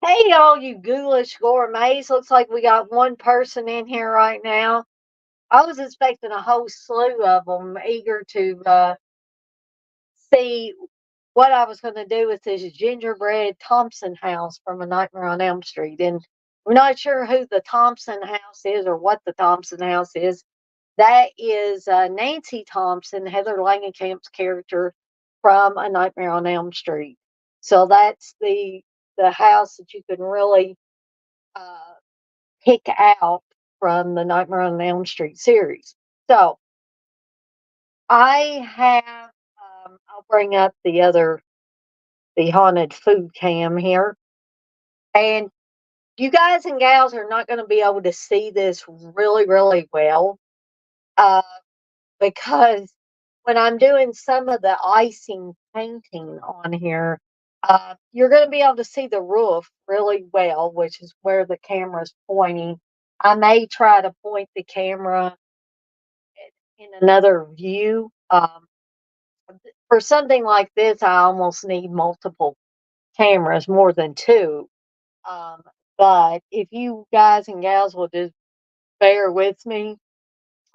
Hey, all you ghoulish gourmets. Looks like we got one person in here right now. I was expecting a whole slew of them, eager to see what I was going to do with this Gingerbread Thompson House from A Nightmare on Elm Street. And we're not sure who the Thompson House is or what the Thompson House is. That is Nancy Thompson, Heather Langenkamp's character from A Nightmare on Elm Street. So that's the house that you can really uh, pick out from the Nightmare on Elm Street series. So I have, I'll bring up the haunted food cam here. And you guys and gals are not going to be able to see this really, really well uh, because when I'm doing some of the icing painting on here, you're going to be able to see the roof really well, which is where the camera's pointing. I may try to point the camera in another view. For something like this, I almost need multiple cameras, more than two. Um, but if you guys and gals will just bear with me,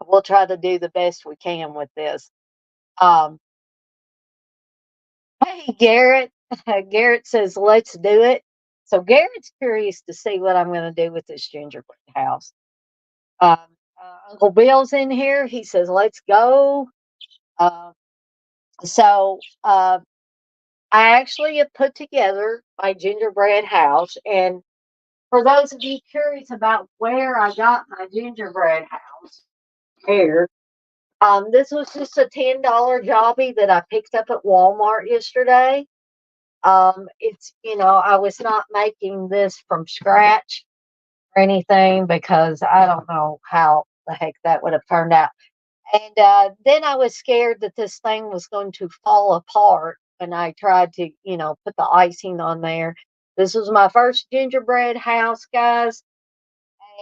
we'll try to do the best we can with this. Um, hey, Garrett. Garrett says, let's do it. So Garrett's curious to see what I'm going to do with this gingerbread house. Um, Uncle Bill's in here. He says, let's go. Um, so I actually have put together my gingerbread house. And for those of you curious about where I got my gingerbread house, here, this was just a $10 jobby that I picked up at Walmart yesterday. I was not making this from scratch or anything because I don't know how the heck that would have turned out. And then I was scared that this thing was going to fall apart when I tried to, put the icing on there. This was my first gingerbread house, guys.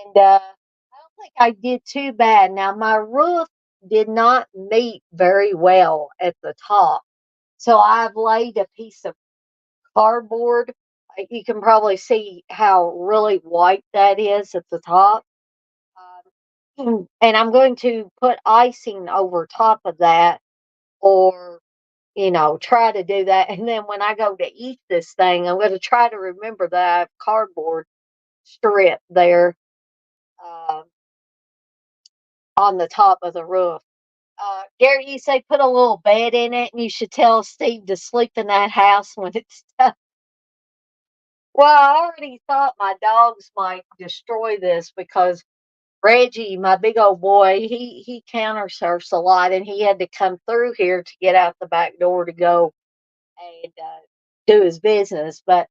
And I don't think I did too bad. Now, my roof did not meet very well at the top. So I've laid a piece of cardboard. You can probably see how really white that is at the top. And I'm going to put icing over top of that or, try to do that. And then when I go to eat this thing, I'm going to try to remember that I have cardboard strip there uh, on the top of the roof. Gary, you say put a little bed in it, and you should tell Steve to sleep in that house when it's done. Well, I already thought my dogs might destroy this because Reggie, my big old boy, he counter surfs a lot, and he had to come through here to get out the back door to go and do his business. But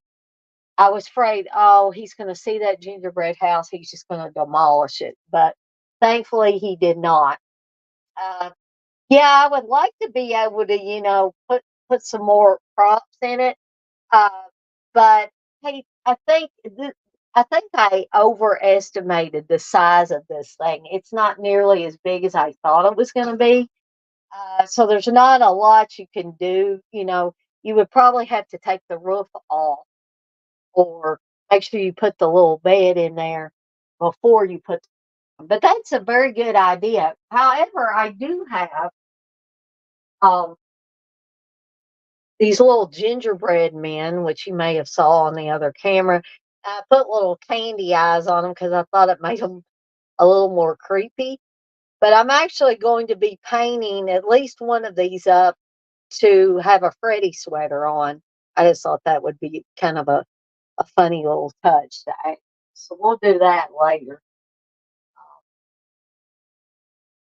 I was afraid, oh, he's going to see that gingerbread house, he's just going to demolish it. But thankfully, he did not. Uh, Yeah, I would like to be able to, put some more props in it. Uh, but hey, I think I overestimated the size of this thing. It's not nearly as big as I thought it was going to be. So there's not a lot you can do. You would probably have to take the roof off or make sure you put the little bed in there before you put. But that's a very good idea. However, I do have um, these little gingerbread men, which you may have saw on the other camera. I put little candy eyes on them because I thought it made them a little more creepy. But I'm actually going to be painting at least one of these up to have a Freddy sweater on. I just thought that would be kind of a funny little touch to add. So we'll do that later.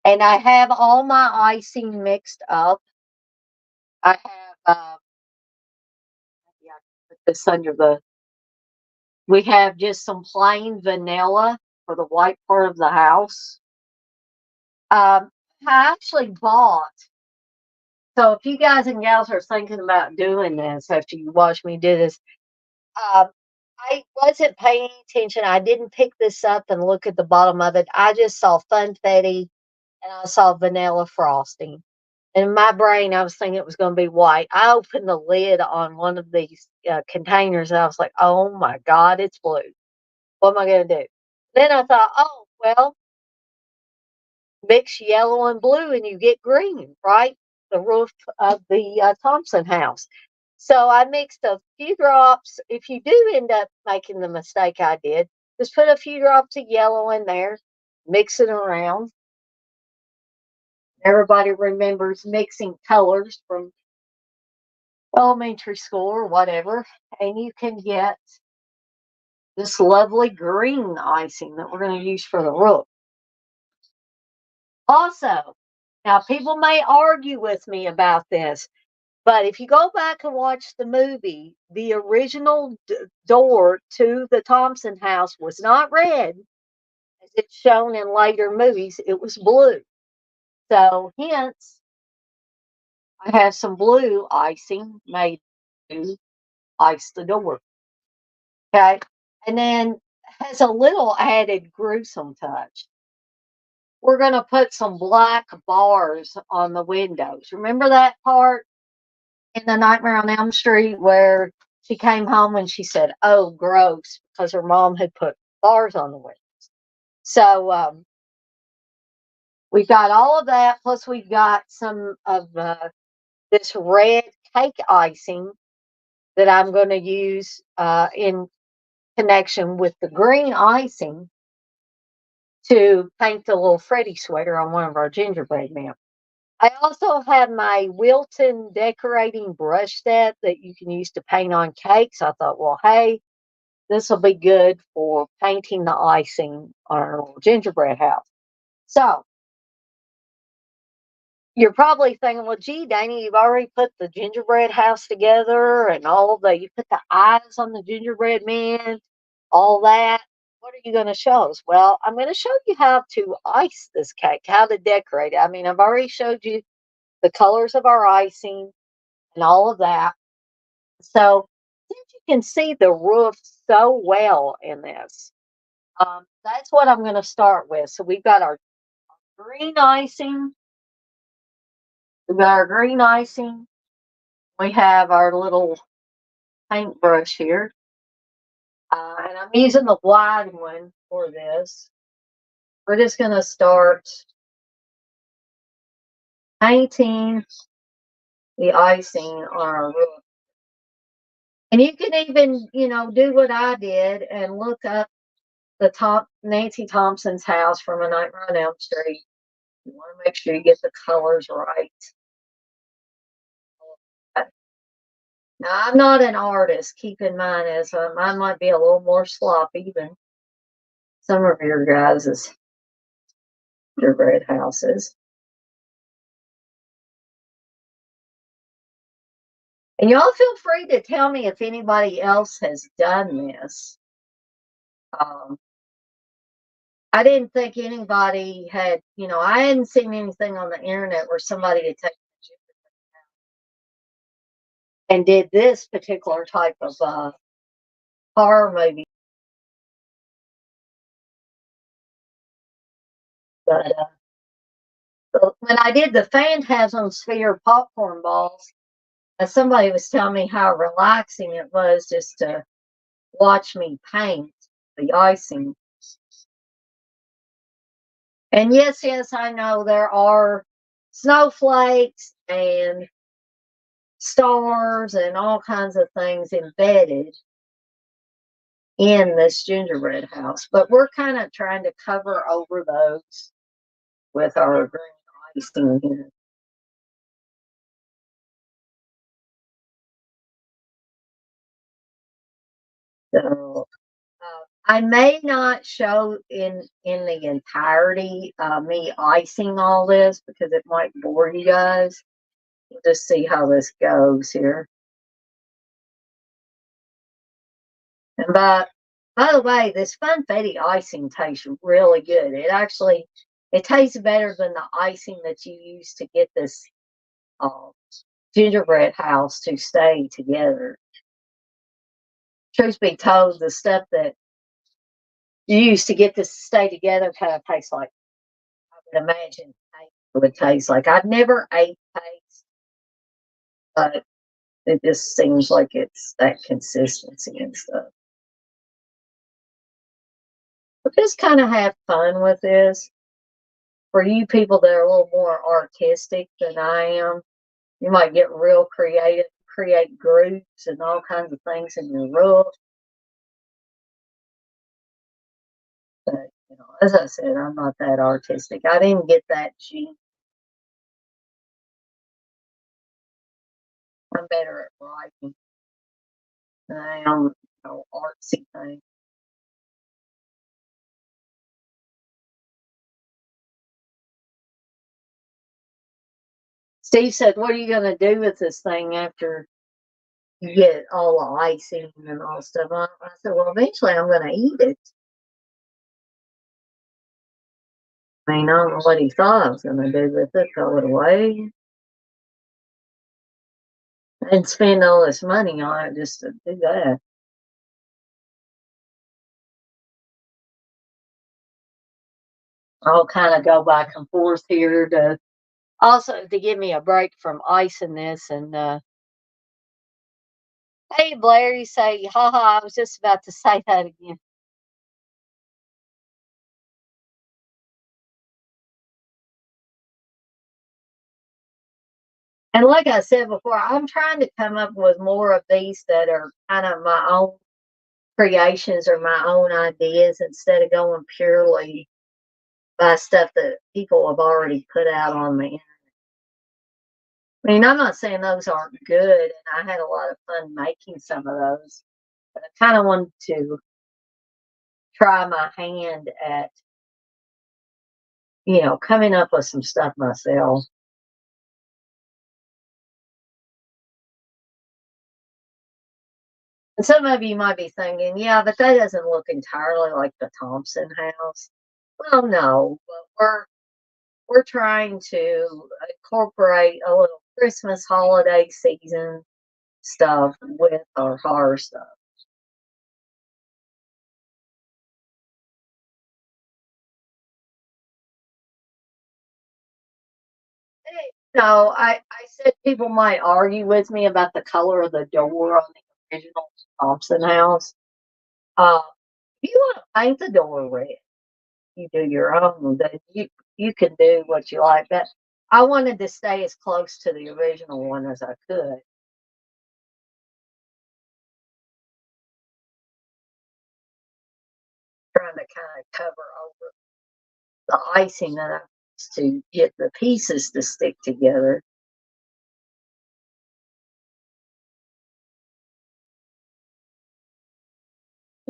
And I have all my icing mixed up. I have, maybe I can put this under we have just some plain vanilla for the white part of the house. I actually bought, so if you guys and gals are thinking about doing this after you watch me do this, um, I wasn't paying attention. I didn't pick this up and look at the bottom of it. I just saw funfetti and I saw vanilla frosting. In my brain, I was thinking it was going to be white. I opened the lid on one of these containers, and I was like, "Oh my god, it's blue. What am I going to do?" Then I thought, "Oh well, mix yellow and blue, and you get green, right?" The roof of the Thompson house. So I mixed a few drops. If you do end up making the mistake I did, just put a few drops of yellow in there, mix it around. Everybody remembers mixing colors from elementary school or whatever, and you can get this lovely green icing that we're going to use for the roof. Also, now people may argue with me about this, but if you go back and watch the movie, the original door to the Thompson house was not red, as it's shown in later movies, it was blue. So, hence, I have some blue icing made to ice the door. Okay. And then has a little added gruesome touch. We're going to put some black bars on the windows. Remember that part in The Nightmare on Elm Street where she came home and she said, "Oh, gross," because her mom had put bars on the windows. So we've got all of that. Plus, we've got some of this red cake icing that I'm going to use in connection with the green icing to paint the little Freddy sweater on one of our gingerbread men. I also have my Wilton decorating brush set that you can use to paint on cakes. I thought, well, hey, this will be good for painting the icing on our little gingerbread house. So you're probably thinking, well, gee, Danny, you've already put the gingerbread house together and all the, you put the eyes on the gingerbread man, all that. What are you going to show us? Well, I'm going to show you how to ice this cake, how to decorate it. I mean, I've already showed you the colors of our icing and all of that. So, since you can see the roof so well in this, that's what I'm going to start with. So, we've got our green icing. We've got our green icing. We have our little paintbrush here. And I'm using the wide one for this. We're just going to start painting the icing on our roof. And you can even, do what I did and look up the top Nancy Thompson's house from A Nightmare on Elm Street. You want to make sure you get the colors right. Now, I'm not an artist. Keep in mind, as mine might be a little more sloppy than some of your guys' gingerbread houses. And y'all feel free to tell me if anybody else has done this. Um, I didn't think anybody had, I hadn't seen anything on the internet where somebody had taken and did this particular type of horror movie. But when I did the Phantasm Sphere popcorn balls, somebody was telling me how relaxing it was just to watch me paint the icing. And yes, I know there are snowflakes and stars and all kinds of things embedded in this gingerbread house, but we're kind of trying to cover over those with our green icing here. So I may not show in the entirety me icing all this because it might bore you guys. We'll just see how this goes here. And by the way, this funfetti icing tastes really good. It tastes better than the icing that you use to get this uh, gingerbread house to stay together. Truth be told, the stuff that you use to get this to stay together kind of tastes like, I would imagine, it would taste like. I've never ate paste, but it just seems like it's that consistency and stuff. But just kind of have fun with this. For you people that are a little more artistic than I am, you might get real creative, create groups and all kinds of things in your roof. But as I said, I'm not that artistic. I didn't get that gene. I'm better at writing than I am, artsy things. Steve said, "What are you going to do with this thing after you get all the icing and all stuff?" I said, "Well, eventually I'm going to eat it." I mean, I don't know what he thought I was going to do with it, throw it away, and spend all this money on it just to do that. I'll kind of go back and forth here to also to give me a break from icing this. And hey, Blair, you say, haha, I was just about to say that again. And like I said before, I'm trying to come up with more of these that are kind of my own creations or my own ideas instead of going purely by stuff that people have already put out on the internet. I mean, I'm not saying those aren't good, and I had a lot of fun making some of those, but I kind of wanted to try my hand at, coming up with some stuff myself. And some of you might be thinking, yeah, but that doesn't look entirely like the Thompson house. Well, no, but we're trying to incorporate a little Christmas holiday season stuff with our horror stuff. No, I said people might argue with me about the color of the door on the original Thompson house. Uh, if you want to paint the door red, you do your own. Then you can do what you like. But I wanted to stay as close to the original one as I could, trying to kind of cover over the icing that I used to get the pieces to stick together.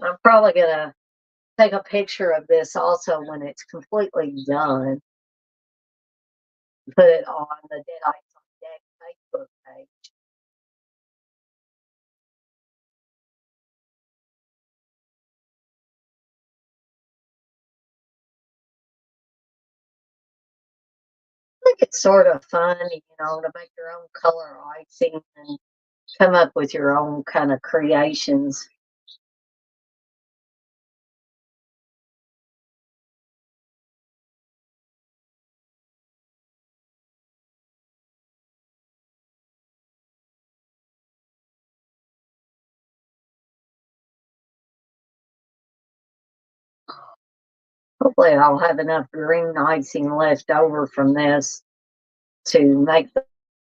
I'm probably gonna take a picture of this also when it's completely done. Put it on the Dead Ice on Deck Facebook page. I think it's sort of fun, to make your own color icing and come up with your own kind of creations. Hopefully, I'll have enough green icing left over from this to make the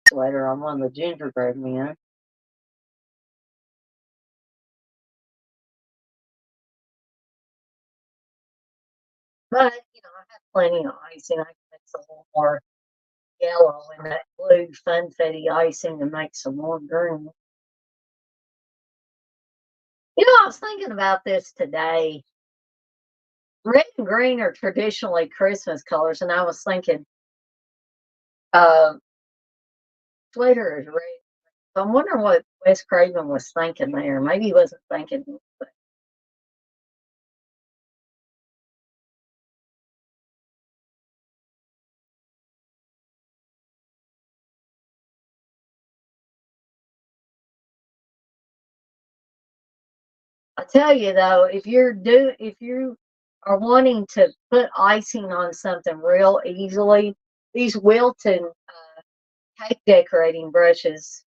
sweater on one of the gingerbread men. But, I have plenty of icing. I can mix a little more yellow and that blue funfetti icing to make some more green. I was thinking about this today. Red and green are traditionally Christmas colors, and I was thinking, uh, sweater is red. So I'm wondering what Wes Craven was thinking there. Maybe he wasn't thinking. But I tell you though, if you are wanting to put icing on something real easily, these Wilton cake decorating brushes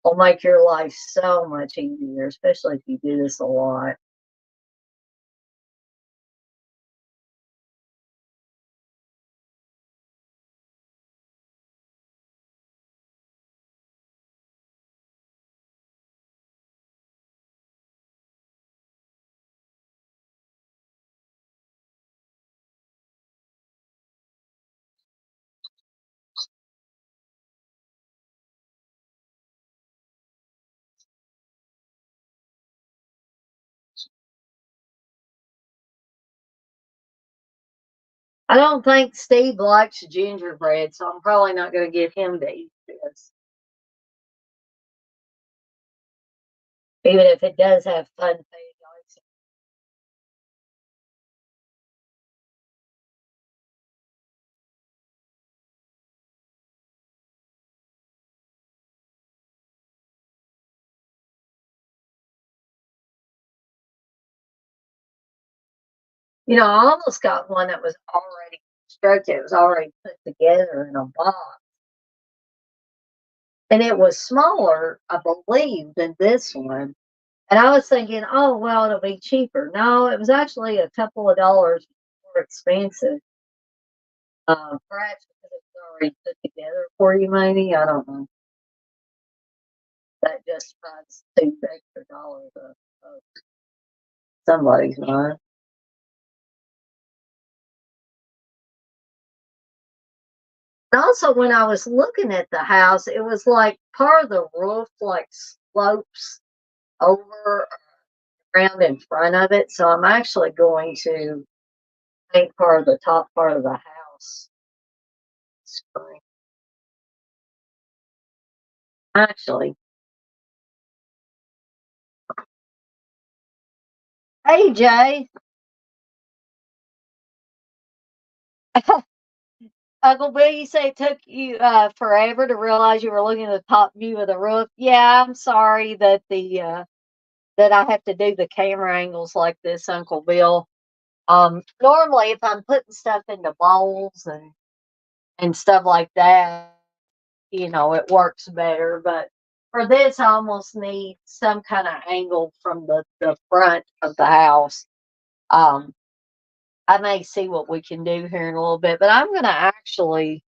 will make your life so much easier, especially if you do this a lot. I don't think Steve likes gingerbread, so I'm probably not going to get him to eat this, even if it does have fun food icing. I almost got one that was already constructed. It was already put together in a box. And it was smaller, I believe, than this one. And I was thinking, oh, well, it'll be cheaper. No, it was actually a couple of dollars more expensive. Perhaps because it was already put together for you, maybe. I don't know. That justifies $2 extra of somebody's mind. And also, when I was looking at the house, it was like part of the roof, like slopes over around in front of it. So I'm actually going to paint part of the top part of the house. Spring. Actually, hey Jay, Uncle Bill, you say it took you forever to realize you were looking at the top view of the roof. Yeah, I'm sorry that that I have to do the camera angles like this, Uncle Bill. Normally, if I'm putting stuff into bowls and stuff like that, it works better. But for this, I almost need some kind of angle from the front of the house. Um, I may see what we can do here in a little bit, but I'm going to actually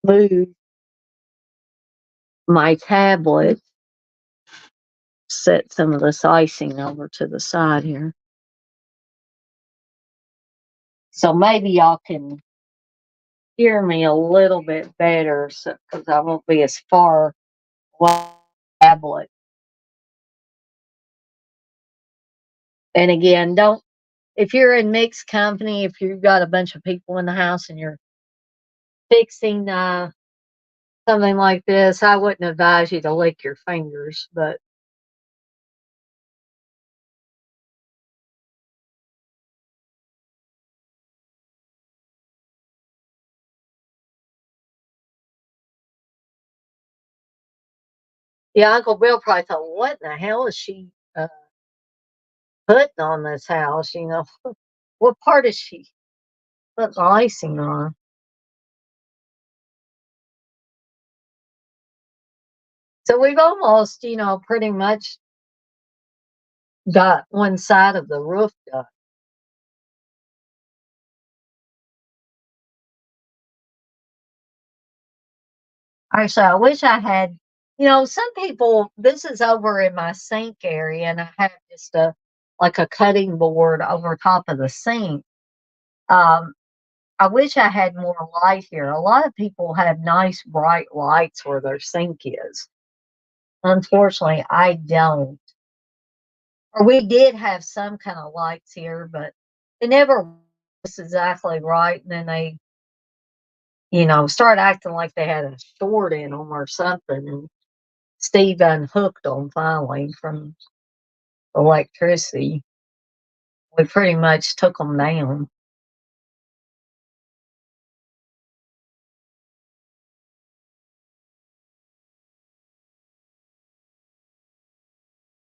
move my tablet, set some of this icing over to the side here. So maybe y'all can hear me a little bit better because I won't be as far away from the tablet. And again, don't, if you're in mixed company, if you've got a bunch of people in the house and you're fixing something like this, I wouldn't advise you to lick your fingers, but yeah, Uncle Bill probably thought, what in the hell is she putting on this house? What part is she putting icing on? So we've almost, pretty much got one side of the roof done. Actually, I wish I had, some people, this is over in my sink area, and I have just like a cutting board over top of the sink. Um, I wish I had more light here. A lot of people have nice bright lights where their sink is. Unfortunately, I don't. Or we did have some kind of lights here, but they never was exactly right. And then they, start acting like they had a short in them or something. And Steve unhooked them finally from electricity. We pretty much took them down.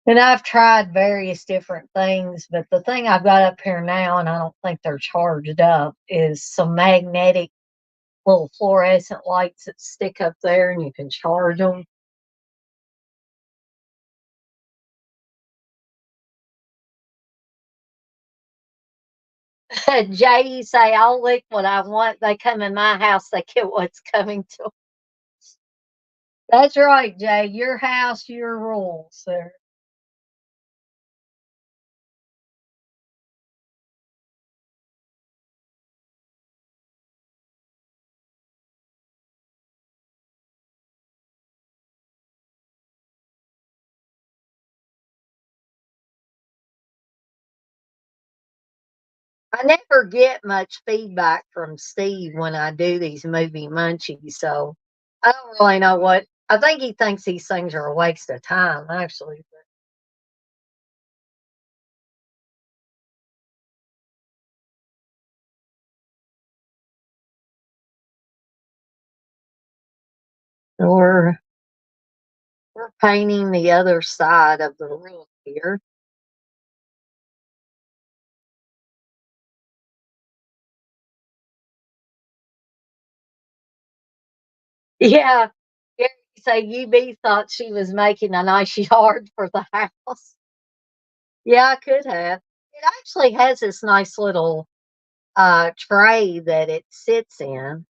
And I've tried various different things, but the thing I've got up here now, and I don't think they're charged up, is some magnetic little fluorescent lights that stick up there and you can charge them. Jay, you say, I'll lick what I want. They come in my house, they get what's coming to 'em. That's right, Jay. Your house, your rules, sir. I never get much feedback from Steve when I do these movie munchies, so I don't really know what. I think he thinks these things are a waste of time, actually. But we're painting the other side of the roof here. Yeah, yeah. So UB thought she was making a nice yard for the house. Yeah, I could have. It actually has this nice little tray that it sits in.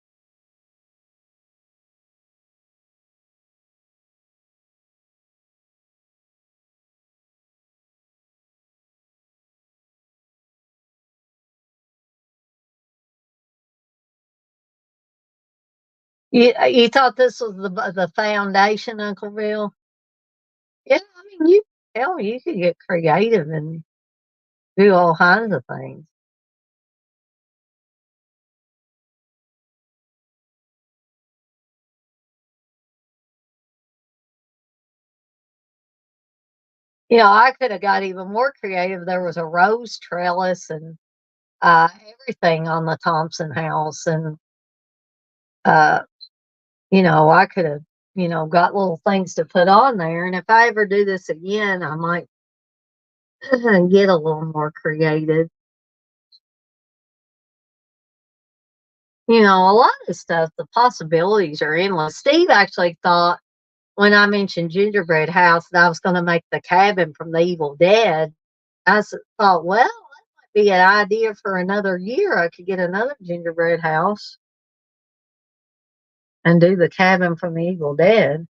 You thought this was the foundation, Uncle Bill? Yeah, I mean, you could get creative and do all kinds of things. You know, I could have got even more creative. There was a rose trellis and everything on the Thompson house, and uh, you know, I could have, got little things to put on there. And if I ever do this again, I might get a little more creative. You know, a lot of stuff, the possibilities are endless. Steve actually thought when I mentioned Gingerbread House that I was going to make the cabin from the Evil Dead. Thought, well, that might be an idea for another year. I could get another gingerbread house and do the cabin from the Evil Dead.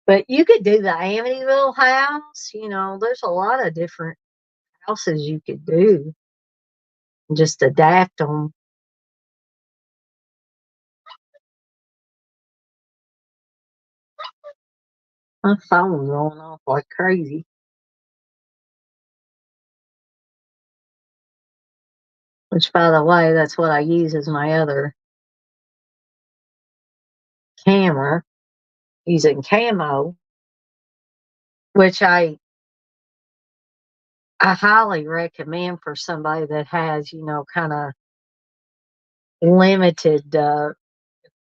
But you could do the Amityville house. You know, there's a lot of different houses you could do and just adapt them. My phone's going off like crazy, which, by the way, that's what I use as my other camera using camo, which I highly recommend for somebody that has, kind of limited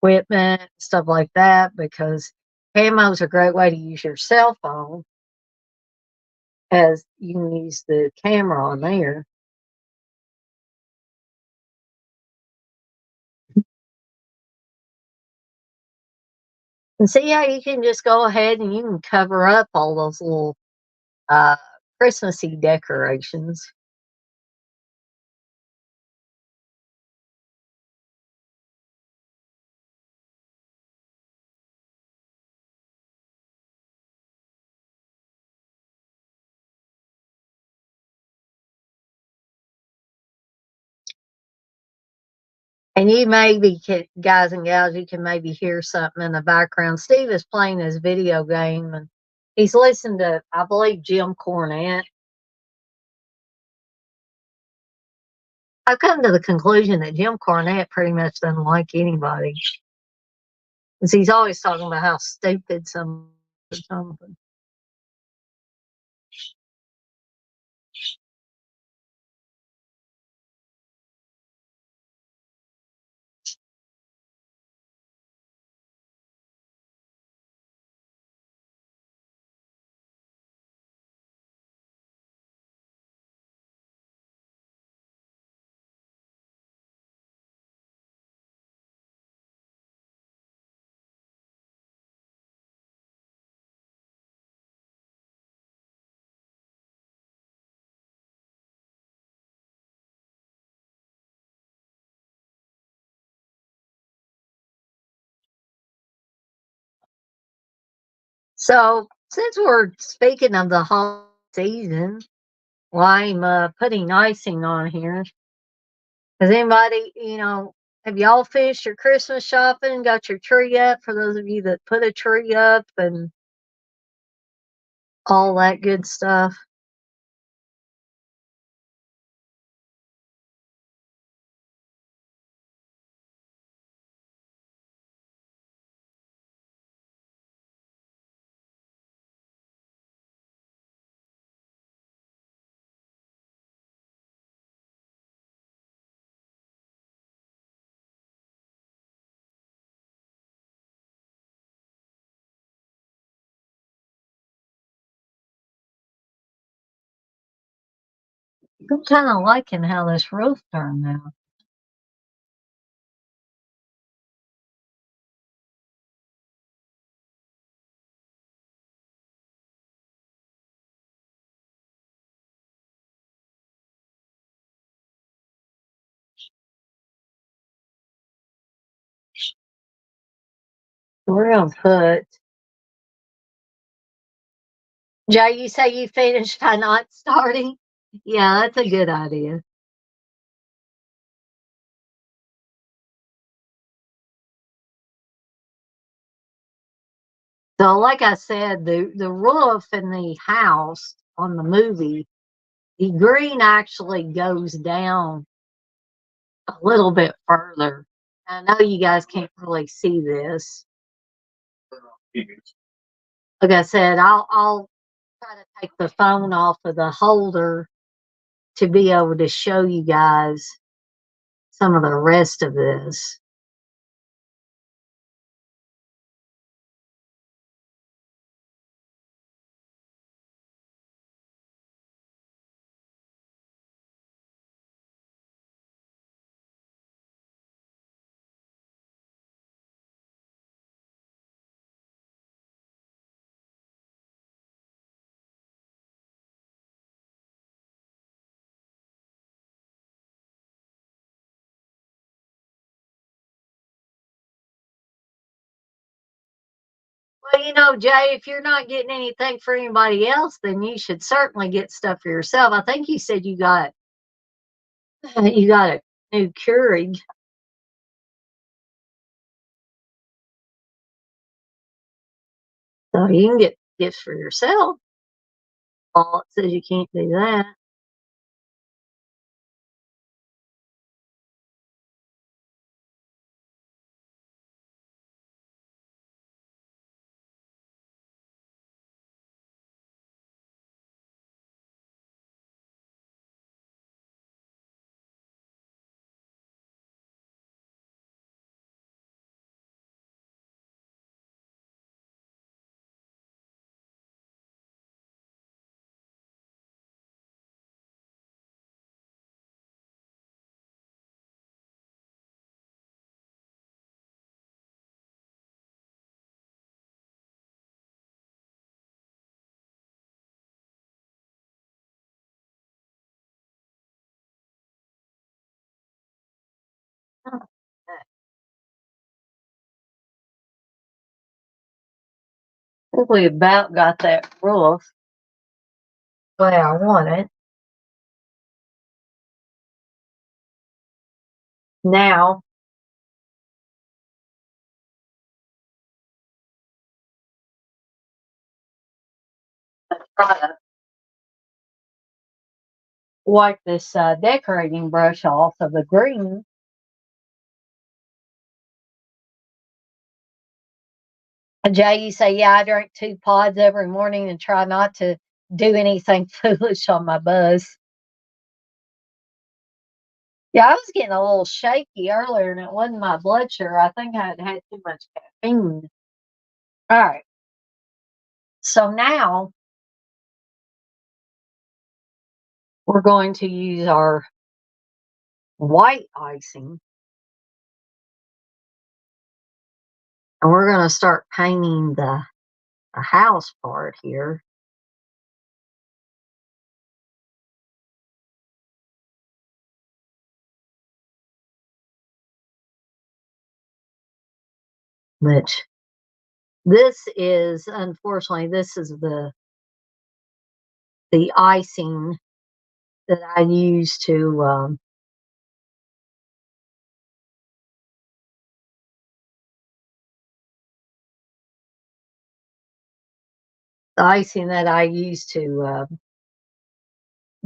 equipment, stuff like that, because camo is a great way to use your cell phone as you can use the camera on there. And see how you can just go ahead and you can cover up all those little uh, Christmassy decorations. And you maybe guys and gals, you can maybe hear something in the background. Steve is playing his video game and he's listening to, I believe, Jim Cornette. I've come to the conclusion that Jim Cornette pretty much doesn't like anybody. Because he's always talking about how stupid something. So, since we're speaking of the holiday season, well, I'm putting icing on here. Has anybody, have y'all finished your Christmas shopping? Got your tree up? For those of you that put a tree up and all that good stuff. I'm kind of liking how this roof turned out. We're gonna put Jay. You say you finished by not starting? Yeah, that's a good idea. So, like I said, the roof in the house on the movie, the green actually goes down a little bit further. I know you guys can't really see this. Like I said, I'll try to take the phone off of the holder to be able to show you guys some of the rest of this. Well, Jay, if you're not getting anything for anybody else, then you should certainly get stuff for yourself. I think you said you got a new Keurig. So you can get gifts for yourself. Paul says you can't do that. I think we about got that roof where I want it. Now, try to wipe this decorating brush off of the green. And Jay, you say, yeah, I drink 2 pods every morning and try not to do anything foolish on my buzz. Yeah, I was getting a little shaky earlier, and it wasn't my blood sugar. I think I had had too much caffeine. All right. So now we're going to use our white icing, and we're going to start painting the house part here. Which This is, unfortunately, this is the icing that I use to, the icing that I use to,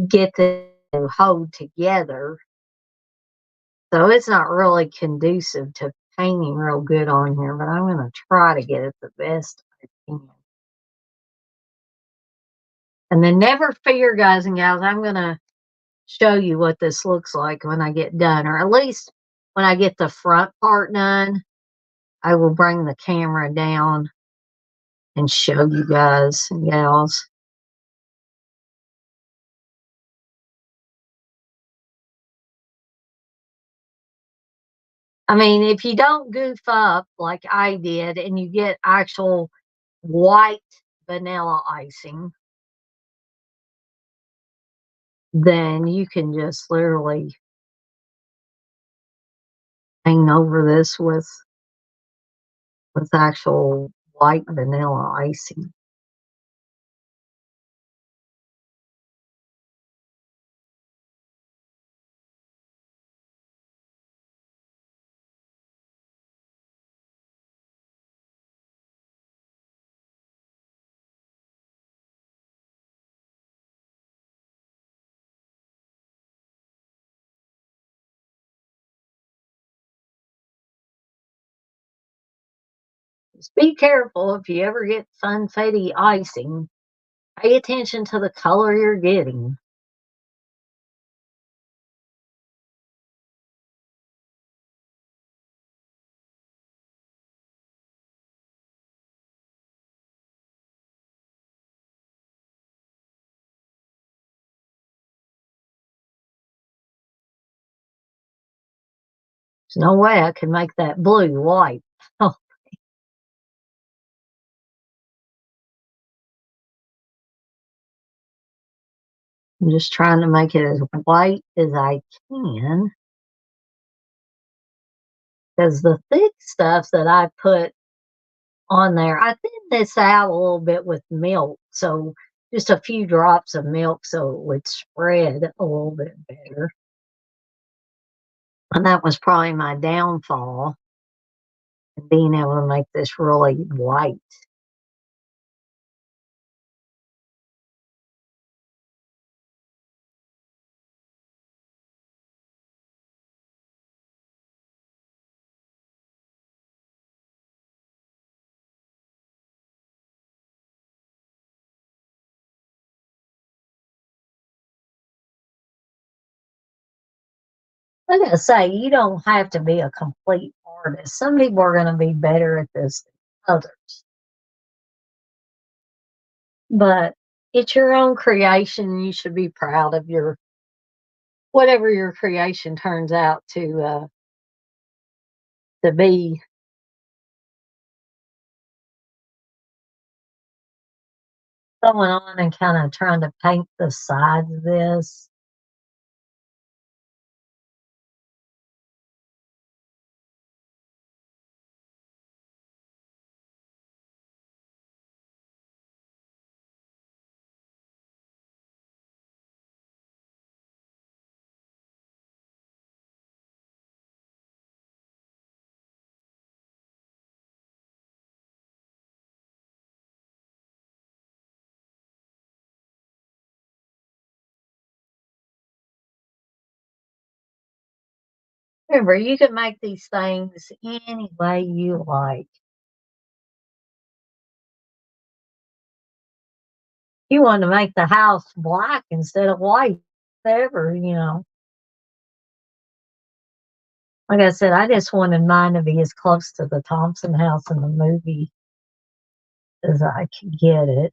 get the to hold together. So it's not really conducive to painting real good on here, but I'm gonna try to get it the best I can. And then never fear, guys and gals, I'm gonna show you what this looks like when I get done, or at least when I get the front part done, I will bring the camera down and show you guys and gals. I mean, if you don't goof up like I did and you get actual white vanilla icing, then you can just literally paint over this with actual white vanilla icing. Just be careful if you ever get funfetti icing. Pay attention to the color you're getting. There's no way I can make that blue white. Oh, I'm just trying to make it as white as I can because the thick stuff that I put on there, I thinned this out a little bit with milk. So just a few drops of milk so it would spread a little bit better. And that was probably my downfall, being able to make this really white. Like I say, you don't have to be a complete artist. Some people are going to be better at this than others, but it's your own creation. You should be proud of your whatever your creation turns out to be. Going on and kind of trying to paint the sides of this. Remember, you can make these things any way you like. You want to make the house black instead of white, whatever. Like I said, I just wanted mine to be as close to the Thompson house in the movie as I could get it.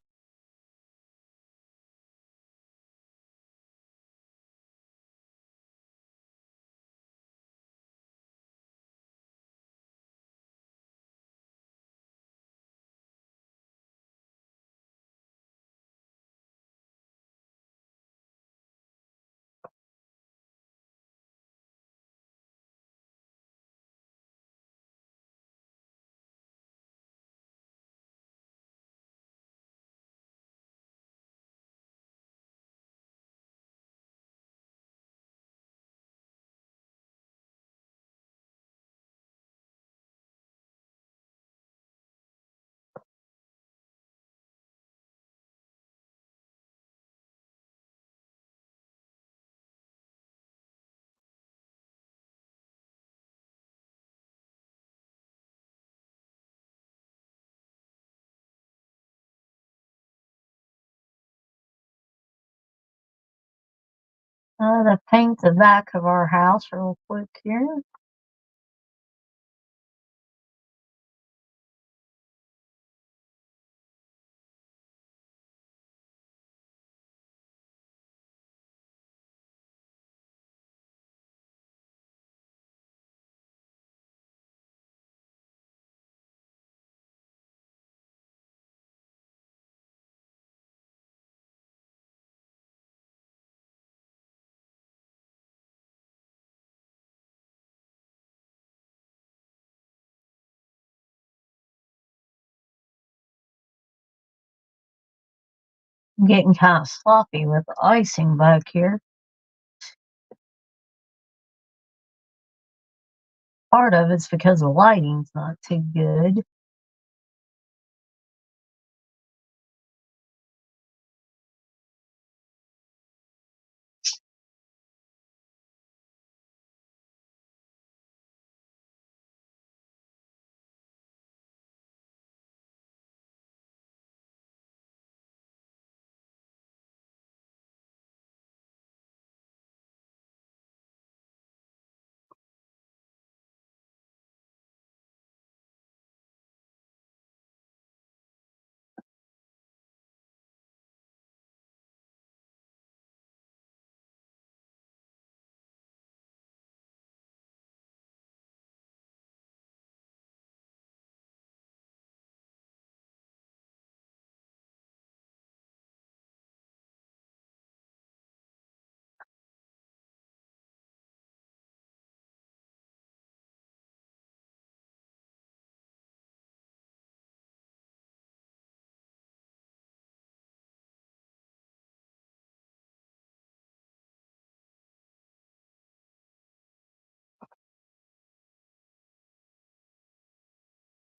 To paint the back of our house real quick here. I'm getting kind of sloppy with the icing back here. Part of it's because the lighting's not too good.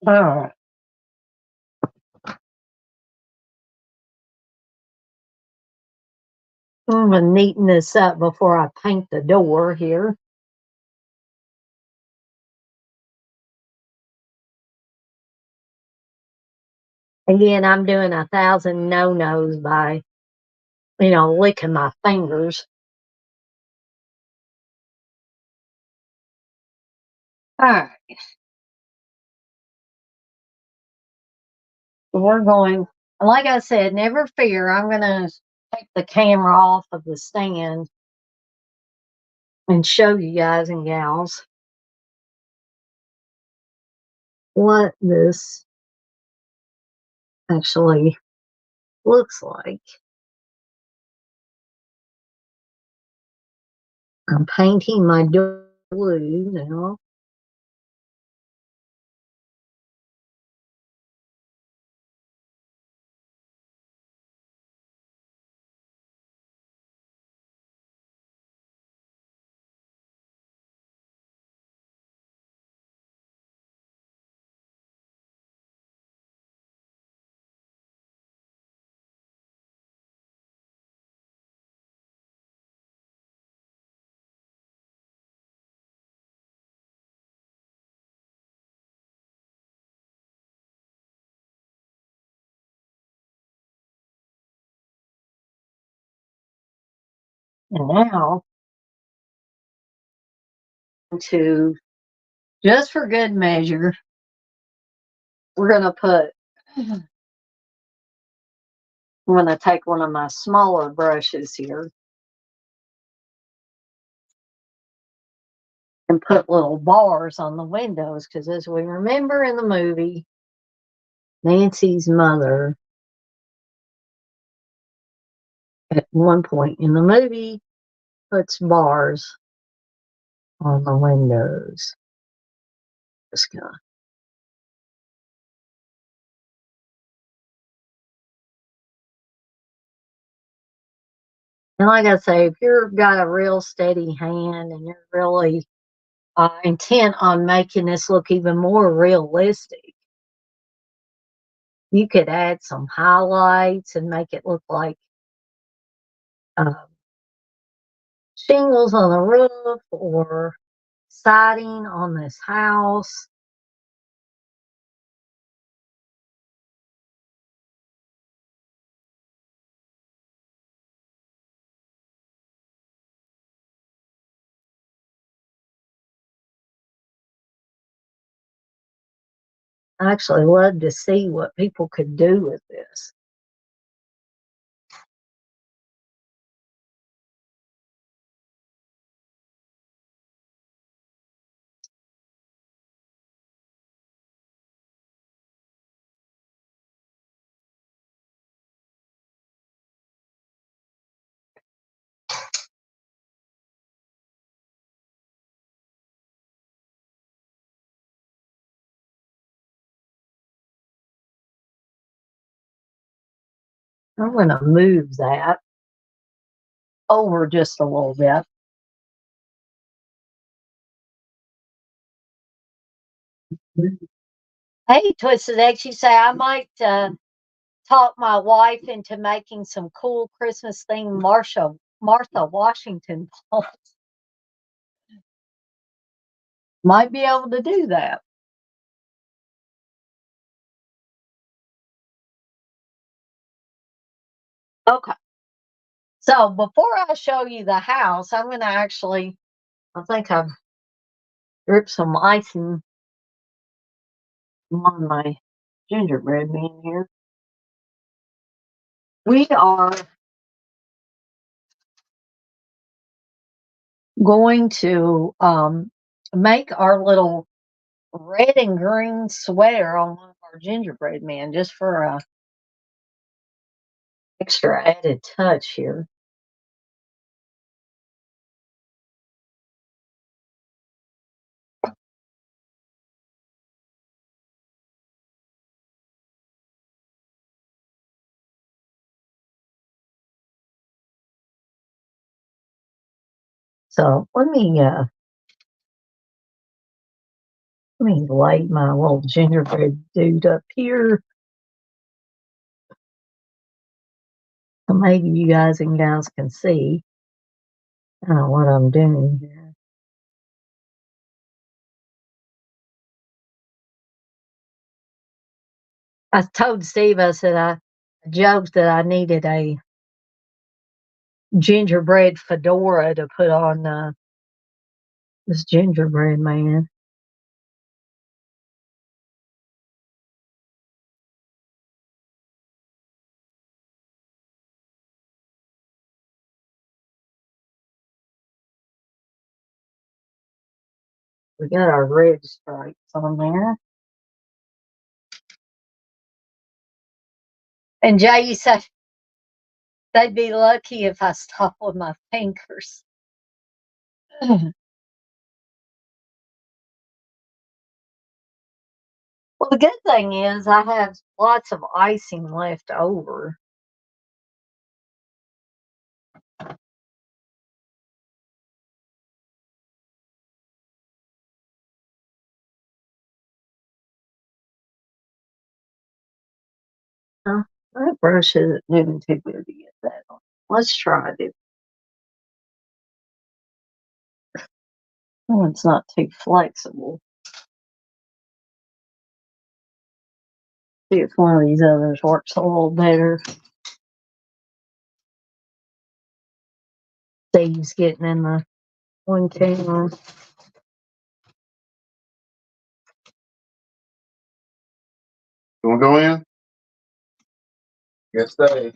All right. I'm going to neaten this up before I paint the door here. Again, I'm doing 1,000 no-nos by, licking my fingers. All right. We're going, like I said, never fear. I'm going to take the camera off of the stand and show you guys and gals what this actually looks like. I'm painting my door blue now. And now, to just for good measure, we're going to I'm going to take one of my smaller brushes here and put little bars on the windows because, as we remember in the movie, Nancy's mother, at one point in the movie, puts bars on the windows. Just gonna. And like I say, if you've got a real steady hand and you're really intent on making this look even more realistic, you could add some highlights and make it look like uh, shingles on the roof or siding on this house. I actually love to see what people could do with this. I'm going to move that over just a little bit. Hey, Twisted X, you say I might talk my wife into making some cool Christmas themed Martha Washington balls. Might be able to do that. Okay. So before I show you the house, I'm going to actually, I think I've dripped some icing on my gingerbread man here. We are going to make our little red and green sweater on one of our gingerbread men just for a extra added touch here. So let me light my little gingerbread dude up here. So maybe you guys and gals can see what I'm doing here. I told Steve, I said I joked that I needed a gingerbread fedora to put on this gingerbread man. We got our red stripes on there. And Jay said they'd be lucky if I stopped with my fingers. Well, the good thing is I have lots of icing left over. That brush isn't doing too good to get that on. Let's try it. Oh, it's not too flexible. See if one of these others works a little better. Steve's getting in the one camera. You want to go in? Yes, stay.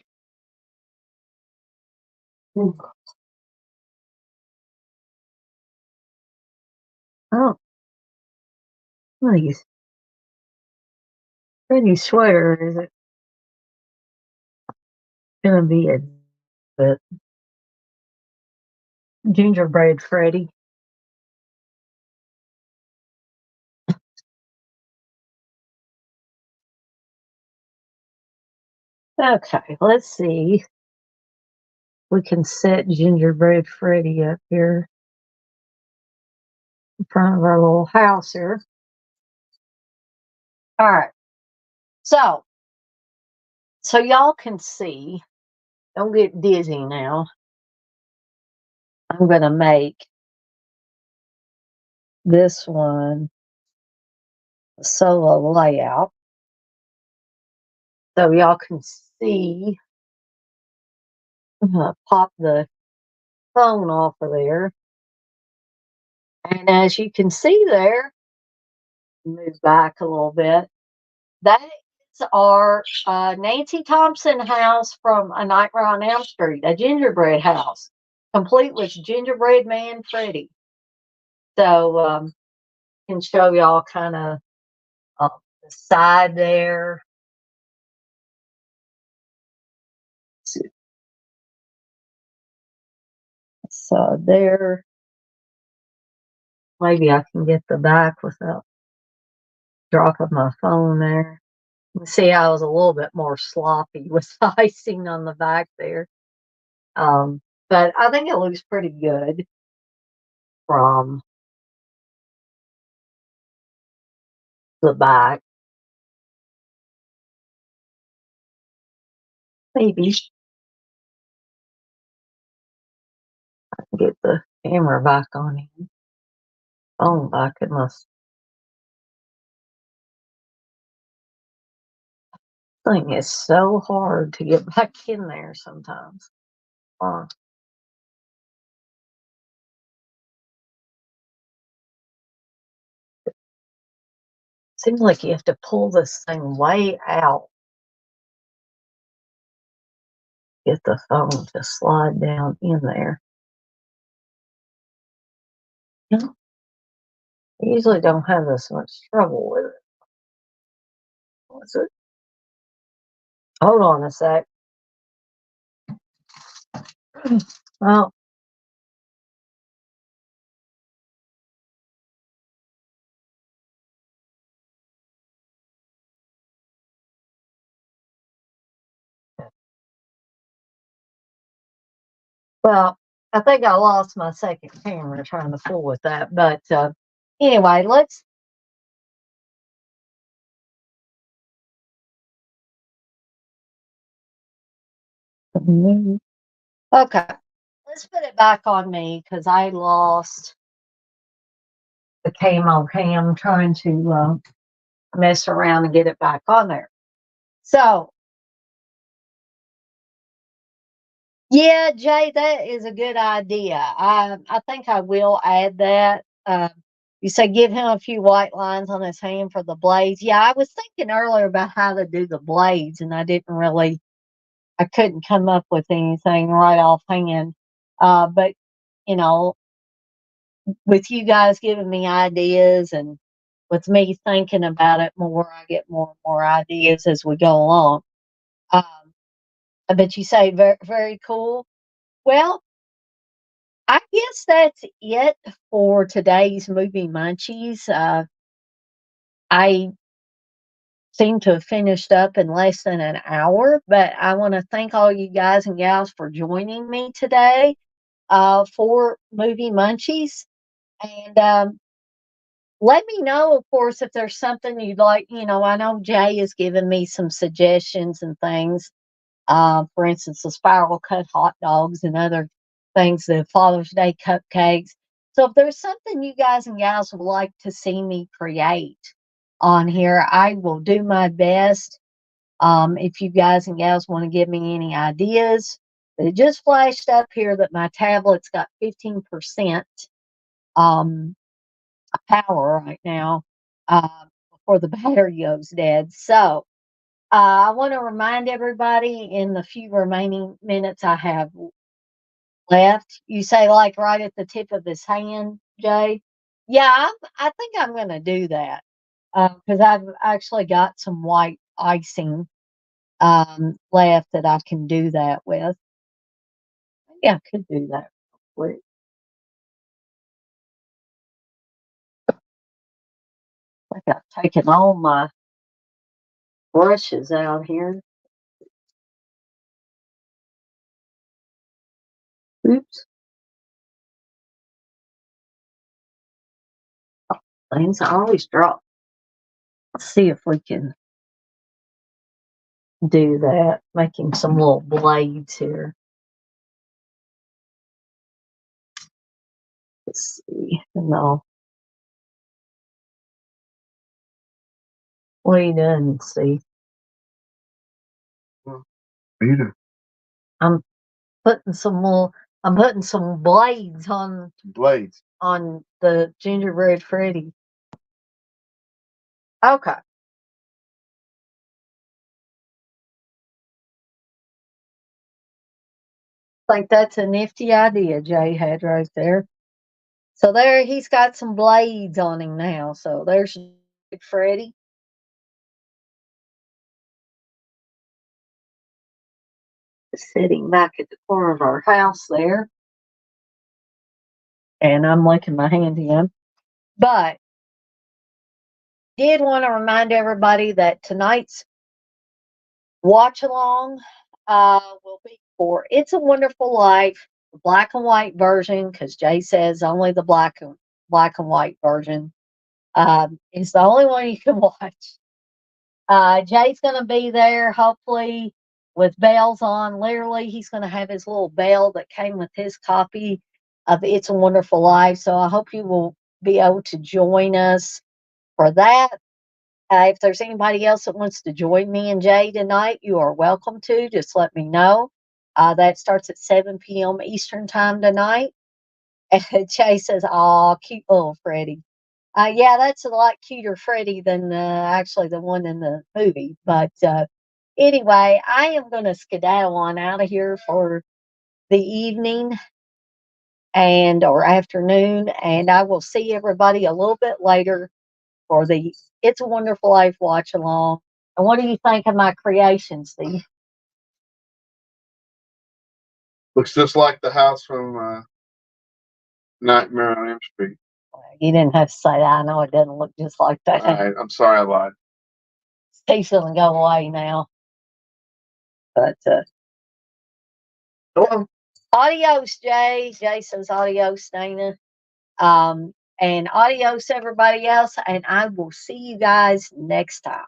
Oh, nice. Pretty sweater. Is it gonna be a gingerbread Freddy? Okay, let's see. We can set gingerbread Freddy up here in front of our little house here. All right. So y'all can see. Don't get dizzy now. I'm gonna make this one a solo layout so y'all can see. I'm gonna pop the phone off of there. And as you can see there, move back a little bit. That is our Nancy Thompson house from A Nightmare on Elm Street, a gingerbread house, complete with gingerbread man Freddy. So can show y'all kind of the side there. So there, maybe I can get the back without dropping my phone there. You can see I was a little bit more sloppy with the icing on the back there. But I think it looks pretty good from the back. Maybe I can get the camera back on here. Phone back. It must. Thing is so hard to get back in there sometimes. Seems like you have to pull this thing way out. Get the phone to slide down in there. You know, I usually don't have this much trouble with it. What's it? Hold on a sec. Well, I think I lost my second camera trying to fool with that. But anyway, let's. Okay, let's put it back on me because I lost the camo cam trying to mess around and get it back on there. So, yeah, Jay, that is a good idea. I think I will add that. You say give him a few white lines on his hand for the blades. Yeah, I was thinking earlier about how to do the blades, and I couldn't come up with anything right offhand. But you know, with you guys giving me ideas and with me thinking about it more, I get more and more ideas as we go along. Um, but you say very, very cool. Well, I guess that's it for today's movie Munchies. I seem to have finished up in less than an hour, but I want to thank all you guys and gals for joining me today for movie Munchies. And let me know, of course, if there's something you'd like. I know Jay has given me some suggestions and things. For instance, the spiral cut hot dogs and other things, the Father's Day cupcakes. So if there's something you guys and gals would like to see me create on here, I will do my best. If you guys and gals want to give me any ideas, it just flashed up here that my tablet's got 15% um, power right now before the battery goes dead. So I want to remind everybody in the few remaining minutes I have left. You say like right at the tip of his hand, Jay? Yeah, I think I'm going to do that because I've actually got some white icing left that I can do that with. Yeah, I could do that real quick. I got taken all my brushes out here. Oops. Things I always drop. Let's see if we can do that, making some little blades here. Let's see. No. What are you doing, Steve? What are you doing? I'm I'm putting some blades on the gingerbread Freddy. Okay. Think that's a nifty idea Jay had right there. So there he's got some blades on him now. So there's Freddy. Sitting back at the corner of our house there. And I'm licking my hand to him. But did want to remind everybody that tonight's watch along will be for It's a Wonderful Life, the black and white version, because Jay says only the black and white version is the only one you can watch. Jay's going to be there, hopefully, with bells on. Literally, he's going to have his little bell that came with his copy of It's a Wonderful Life. So I hope you will be able to join us for that. If there's anybody else that wants to join me and Jay tonight, you are welcome to. Just let me know. That starts at 7 p.m. Eastern time tonight. And Jay says, "Aw, cute little Freddy." Yeah, that's a lot cuter Freddy than actually the one in the movie. But anyway, I am going to skedaddle on out of here for the evening and or afternoon, and I will see everybody a little bit later for the It's a Wonderful Life watch along. And what do you think of my creations, Steve? Looks just like the house from Nightmare on Elm Street. You didn't have to say that. I know it doesn't look just like that. All right, I'm sorry I lied. Steve's going to go away now. But adios, Jay. Jay says adios, Dana. And adios, everybody else. And I will see you guys next time.